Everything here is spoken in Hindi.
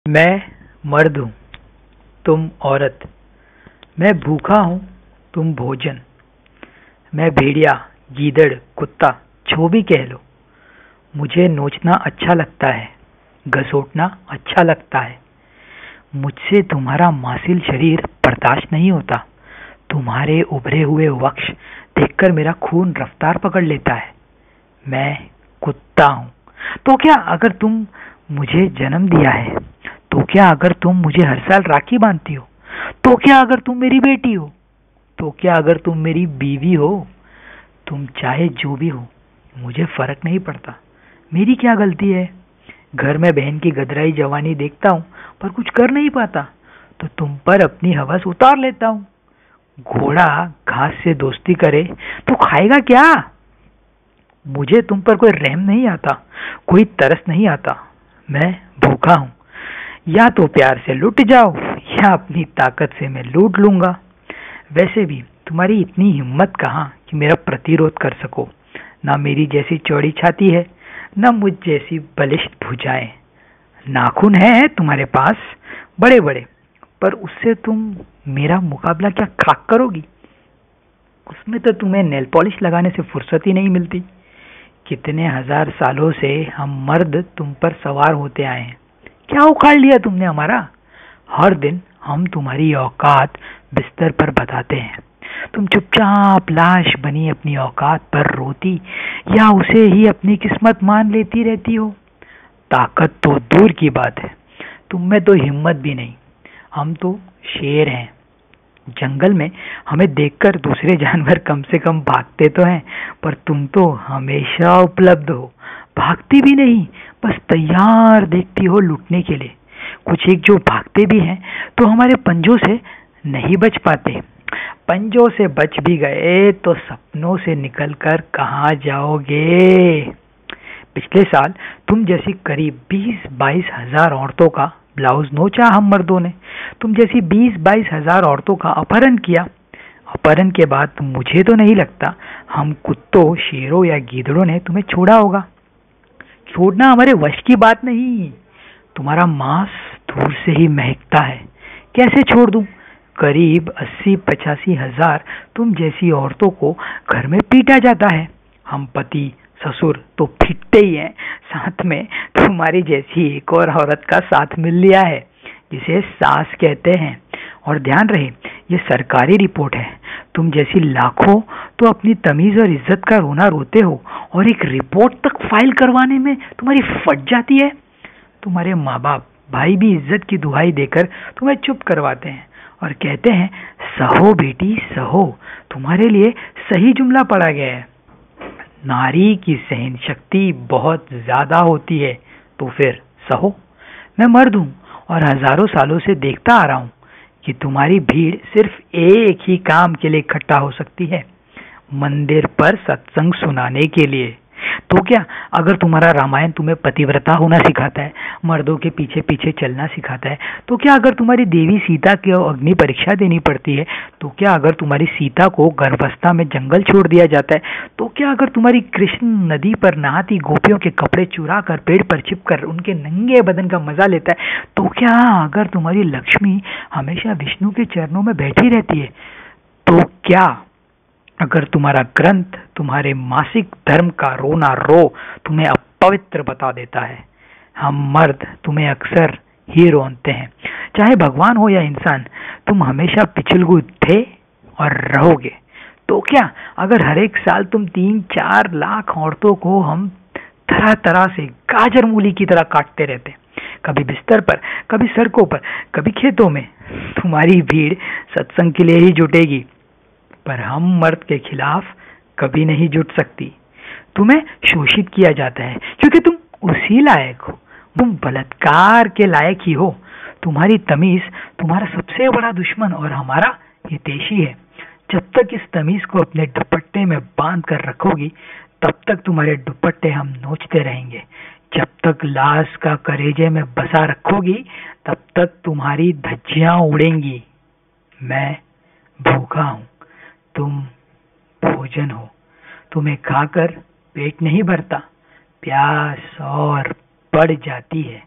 मैं मर्द हूँ, तुम औरत। मैं भूखा हूँ, तुम भोजन। मैं भेड़िया, गीदड़, कुत्ता, जो भी कह लो। मुझे नोचना अच्छा लगता है, घसीटना अच्छा लगता है। मुझसे तुम्हारा मांसिल शरीर बर्दाश्त नहीं होता। तुम्हारे उभरे हुए वक्ष देखकर मेरा खून रफ्तार पकड़ लेता है। मैं कुत्ता हूँ। तो क्या अगर तुम मुझे जन्म दिया है? तो क्या अगर तुम मुझे हर साल राखी बांधती हो? तो क्या अगर तुम मेरी बेटी हो? तो क्या अगर तुम मेरी बीवी हो? तुम चाहे जो भी हो, मुझे फर्क नहीं पड़ता। मेरी क्या गलती है? घर में बहन की गदराई जवानी देखता हूँ पर कुछ कर नहीं पाता, तो तुम पर अपनी हवस उतार लेता हूँ। घोड़ा घास से दोस्ती करे तो खाएगा क्या? मुझे तुम पर कोई रहम नहीं आता, कोई तरस नहीं आता। मैं भूखा हूँ। या तो प्यार से लुट जाओ या अपनी ताकत से मैं लूट लूंगा। वैसे भी तुम्हारी इतनी हिम्मत कहाँ कि मेरा प्रतिरोध कर सको। ना मेरी जैसी चौड़ी छाती है, ना मुझ जैसी बलिष्ठ भुजाएं। नाखून है तुम्हारे पास बड़े बड़े, पर उससे तुम मेरा मुकाबला क्या खाक करोगी? उसमें तो तुम्हें नेल पॉलिश लगाने से फुर्सत ही नहीं मिलती। कितने हजार सालों से हम मर्द तुम पर सवार होते आए हैं। क्या उखाड़ लिया तुमने हमारा? हर दिन हम तुम्हारी औकात बिस्तर पर बताते हैं। तुम चुपचाप लाश बनी अपनी औकात पर रोती या उसे ही अपनी किस्मत मान लेती रहती हो। ताकत तो दूर की बात है, तुम में तो हिम्मत भी नहीं। हम तो शेर हैं। जंगल में हमें देखकर दूसरे जानवर कम से कम भागते तो हैं, पर तुम तो हमेशा उपलब्ध हो। भागती भी नहीं, बस तैयार देखती हो लूटने के लिए। कुछ एक जो भागते भी हैं तो हमारे पंजों से नहीं बच पाते। पंजों से बच भी गए तो सपनों से निकलकर कहाँ जाओगे? पिछले साल तुम जैसी करीब 20-22 हजार औरतों का ब्लाउज नोचा हम मर्दों ने। तुम जैसी 20-22 हजार औरतों का अपहरण किया। अपहरण के बाद मुझे तो नहीं लगता हम कुत्तों, शेरों या गीदड़ों ने तुम्हें छोड़ा होगा। छोड़ना हमारे वश की बात नहीं। तुम्हारा मांस दूर से ही महकता है। कैसे छोड़ दूं? करीब 80-85 हजार तुम जैसी औरतों को घर में पीटा जाता है। हम पति ससुर तो पिटते ही हैं, साथ में तुम्हारी जैसी एक और औरत का साथ मिल लिया है, जिसे सास कहते हैं। और ध्यान रहे, ये सरकारी रिपोर्ट है। तुम जैसी लाखों तो अपनी तमीज और इज्जत का रोना रोते हो, और एक रिपोर्ट तक फाइल करवाने में तुम्हारी फट जाती है। तुम्हारे माँ बाप, भाई भी इज्जत की दुहाई देकर तुम्हें चुप करवाते हैं और कहते हैं, सहो बेटी सहो, तुम्हारे लिए सही जुमला पड़ा गया है। नारी की सहन शक्ति बहुत ज्यादा होती है, तो फिर सहो। मैं मर्द हूं और हजारों सालों से देखता आ रहा हूं कि तुम्हारी भीड़ सिर्फ एक ही काम के लिए इकट्ठा हो सकती है, मंदिर पर सत्संग सुनाने के लिए। तो क्या अगर तुम्हारा रामायण तुम्हें पतिव्रता होना सिखाता है, मर्दों के पीछे पीछे चलना सिखाता है, तो क्या अगर तुम्हारी देवी सीता की अग्नि परीक्षा देनी पड़ती है, तो क्या अगर तुम्हारी सीता को गर्भावस्था में जंगल छोड़ दिया जाता है, तो क्या अगर तुम्हारी कृष्ण नदी पर नहाती गोपियों के कपड़े चुरा कर पेड़ पर छिपकर उनके नंगे बदन का मजा लेता है, तो क्या अगर तुम्हारी लक्ष्मी हमेशा विष्णु के चरणों में बैठी रहती है, तो क्या अगर तुम्हारा ग्रंथ तुम्हारे मासिक धर्म का रोना रो तुम्हें अपवित्र बता देता है। हम मर्द तुम्हें अक्सर ही रोनते हैं। चाहे भगवान हो या इंसान, तुम हमेशा पिछलगुद थे और रहोगे। तो क्या अगर हर एक साल तुम 3-4 लाख औरतों को हम तरह तरह से गाजर मूली की तरह काटते रहते, कभी बिस्तर पर, कभी सड़कों पर, कभी खेतों में, तुम्हारी भीड़ सत्संग के लिए ही जुटेगी, पर हम मर्द के खिलाफ कभी नहीं जुट सकती। तुम्हें शोषित किया जाता है क्योंकि तुम उसी लायक हो। तुम बलात्कार के लायक ही हो। तुम्हारी तमीज तुम्हारा सबसे बड़ा दुश्मन और हमारा हितैषी है। जब तक इस तमीज को अपने दुपट्टे में बांध कर रखोगी, तब तक तुम्हारे दुपट्टे हम नोचते रहेंगे। जब तक लाश का करेजे में बसा रखोगी, तब तक तुम्हारी धज्जियां उड़ेंगी। मैं भूखा हूं, तुम भोजन हो। तुम्हें खाकर पेट नहीं भरता, प्यास और बढ़ जाती है।